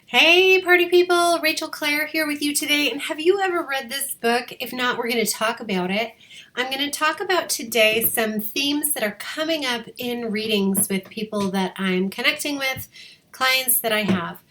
Hey, party people! Rachel Clare here with you today. And have you ever read this book? If not, we're going to talk about it. I'm going to talk about today some themes that are coming up in readings with people that I'm connecting with, clients that I have.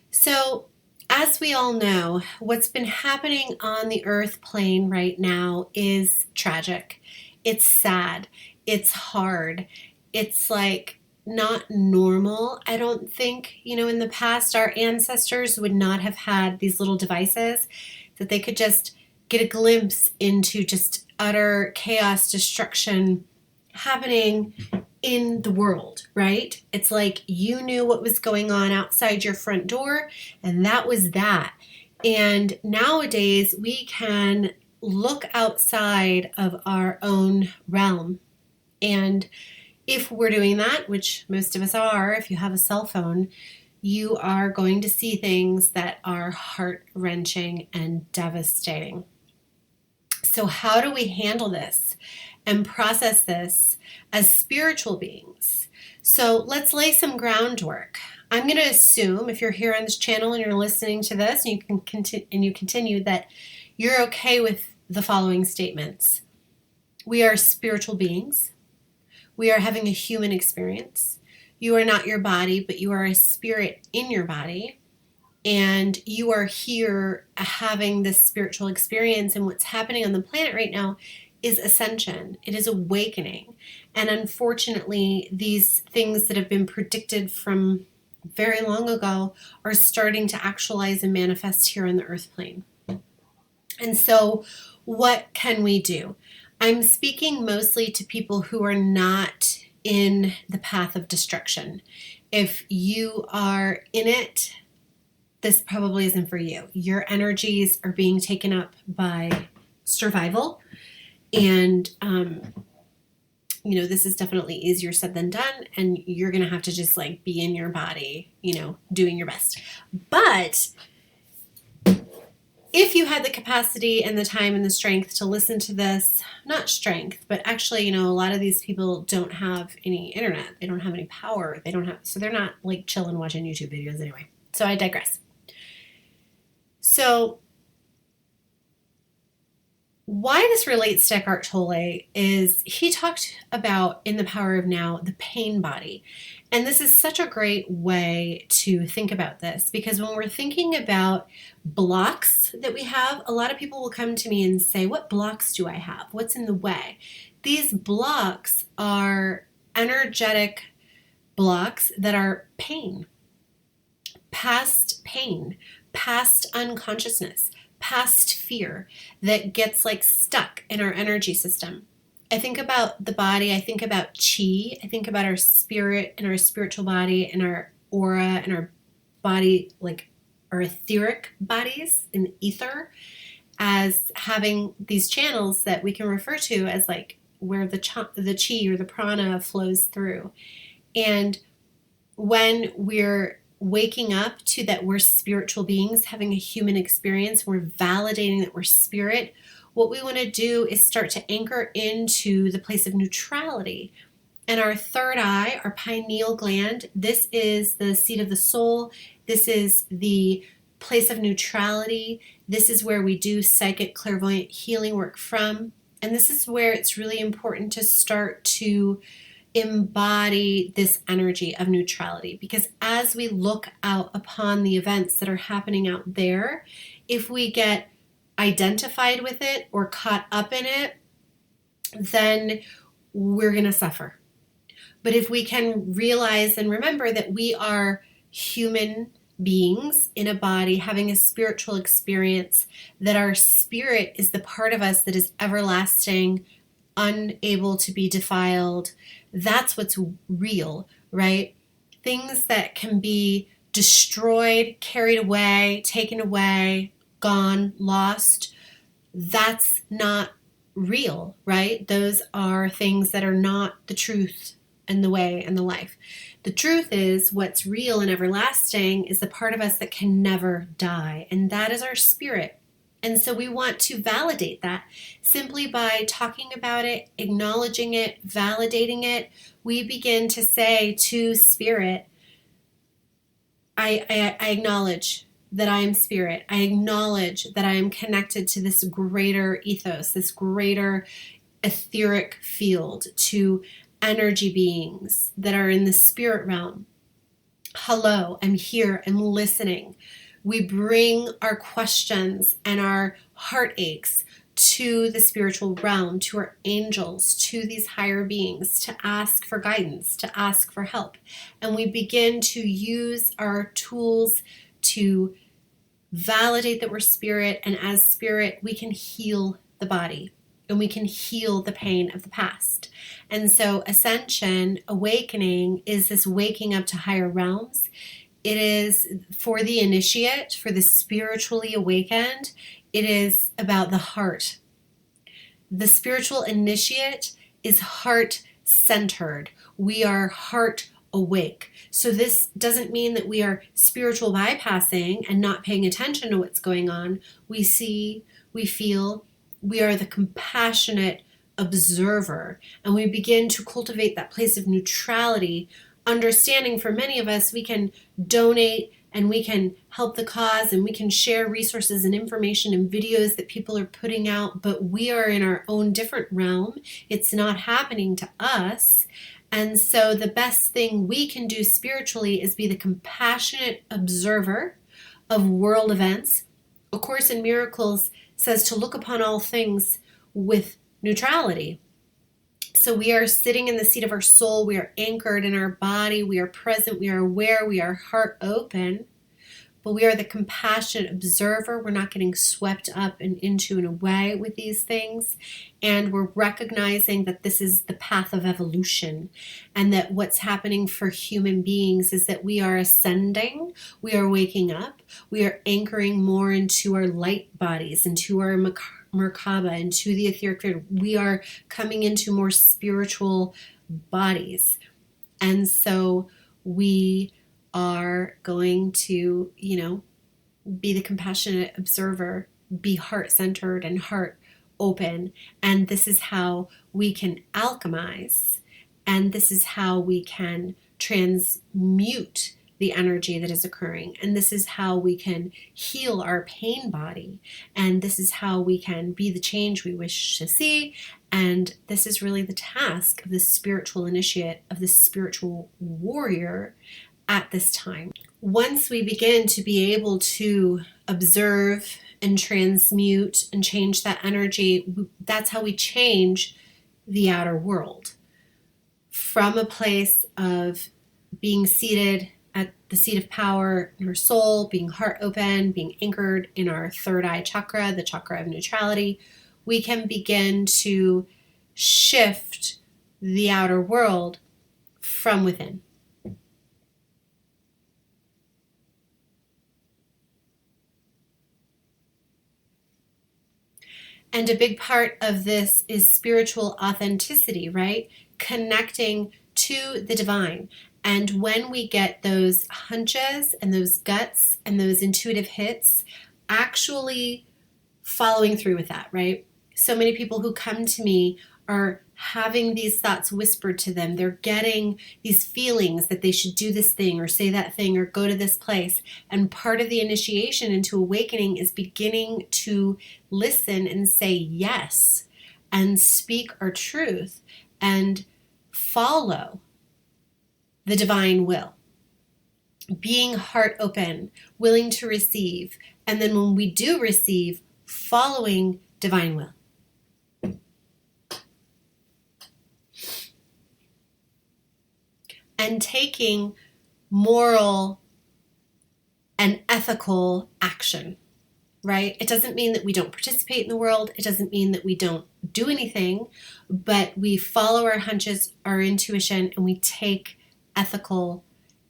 So, as we all know, what's been happening on the earth plane right now is tragic. It's sad. It's hard. It's like not normal. I don't think, in the past, our ancestors would not have had these little devices that they could just get a glimpse into just utter chaos, destruction happening in the world, right? It's like you knew what was going on outside your front door, and that was that. And nowadays, we can look outside of our own realm. And if we're doing that, which most of us are, if you have a cell phone, you are going to see things that are heart-wrenching and devastating. So how do we handle this and process this as spiritual beings? So let's lay some groundwork. I'm going to assume if you're here on this channel and you're listening to this and you continue that you're okay with the following statements. We are spiritual beings. We are having a human experience. You are not your body, but you are a spirit in your body. And you are here having this spiritual experience. And what's happening on the planet right now is ascension. It is awakening. And unfortunately, these things that have been predicted from very long ago are starting to actualize and manifest here on the earth plane. And so what can we do? I'm speaking mostly to people who are not in the path of destruction. If you are in it, this probably isn't for you. Your energies are being taken up by survival. And, this is definitely easier said than done. And you're going to have to just be in your body, doing your best. But if you had the capacity and the time and the strength to listen to this, not strength, but actually, a lot of these people don't have any internet. They don't have any power. So they're not chilling watching YouTube videos anyway. So I digress. So why this relates to Eckhart Tolle is he talked about in The Power of Now, the pain body. And this is such a great way to think about this because when we're thinking about blocks that we have, a lot of people will come to me and say, what blocks do I have? What's in the way? These blocks are energetic blocks that are pain, past unconsciousness, past fear that gets stuck in our energy system. I think about the body, I think about chi, I think about our spirit and our spiritual body and our aura and our body, our etheric bodies in the ether, as having these channels that we can refer to as where the chi or the prana flows through. And when we're waking up to that we're spiritual beings having a human experience, we're validating that we're spirit, what we want to do is start to anchor into the place of neutrality. And our third eye, our pineal gland, this is the seat of the soul. This is the place of neutrality. This is where we do psychic clairvoyant healing work from. And this is where it's really important to start to embody this energy of neutrality, because as we look out upon the events that are happening out there, if we get identified with it or caught up in it, then we're going to suffer. But if we can realize and remember that we are human beings in a body having a spiritual experience, that our spirit is the part of us that is everlasting, unable to be defiled, that's what's real, right? Things that can be destroyed, carried away, taken away, gone, lost, that's not real, right? Those are things that are not the truth and the way and the life. The truth is what's real and everlasting is the part of us that can never die, and that is our spirit. And so we want to validate that simply by talking about it, acknowledging it, validating it. We begin to say to spirit, I acknowledge that I am spirit. I acknowledge that I am connected to this greater ethos, this greater etheric field, to energy beings that are in the spirit realm. Hello, I'm here, I'm listening. We bring our questions and our heartaches to the spiritual realm, to our angels, to these higher beings, to ask for guidance, to ask for help. And we begin to use our tools to validate that we're spirit, and as spirit, we can heal the body and we can heal the pain of the past. And so ascension, awakening, is this waking up to higher realms. It is for the initiate, for the spiritually awakened. It is about the heart. The spiritual initiate is heart-centered. We are heart awake. So this doesn't mean that we are spiritual bypassing and not paying attention to what's going on. We see, we feel, we are the compassionate observer, and we begin to cultivate that place of neutrality, understanding for many of us we can donate and we can help the cause and we can share resources and information and videos that people are putting out, but we are in our own different realm. It's not happening to us. And so the best thing we can do spiritually is be the compassionate observer of world events. A Course in Miracles says to look upon all things with neutrality. So we are sitting in the seat of our soul, we are anchored in our body, we are present, we are aware, we are heart open, but we are the compassionate observer. We're not getting swept up and into and away with these things. And we're recognizing that this is the path of evolution, and that what's happening for human beings is that we are ascending, we are waking up, we are anchoring more into our light bodies, into our Merkaba, into the etheric field. We are coming into more spiritual bodies. And so we are going to, be the compassionate observer, be heart-centered and heart open. And this is how we can alchemize. And this is how we can transmute the energy that is occurring. And this is how we can heal our pain body. And this is how we can be the change we wish to see. And this is really the task of the spiritual initiate, of the spiritual warrior at this time. Once we begin to be able to observe and transmute and change that energy, that's how we change the outer world. From a place of being seated at the seat of power in our soul, being heart open, being anchored in our third eye chakra, the chakra of neutrality, we can begin to shift the outer world from within. And a big part of this is spiritual authenticity, right? Connecting to the divine. And when we get those hunches and those guts and those intuitive hits, actually following through with that, right? So many people who come to me are having these thoughts whispered to them. They're getting these feelings that they should do this thing or say that thing or go to this place. And part of the initiation into awakening is beginning to listen and say yes and speak our truth and follow the divine will. Being heart open, willing to receive, and then when we do receive, following divine will. And taking moral and ethical action, right? It doesn't mean that we don't participate in the world. It doesn't mean that we don't do anything, but we follow our hunches, our intuition, and we take ethical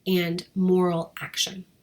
and moral action.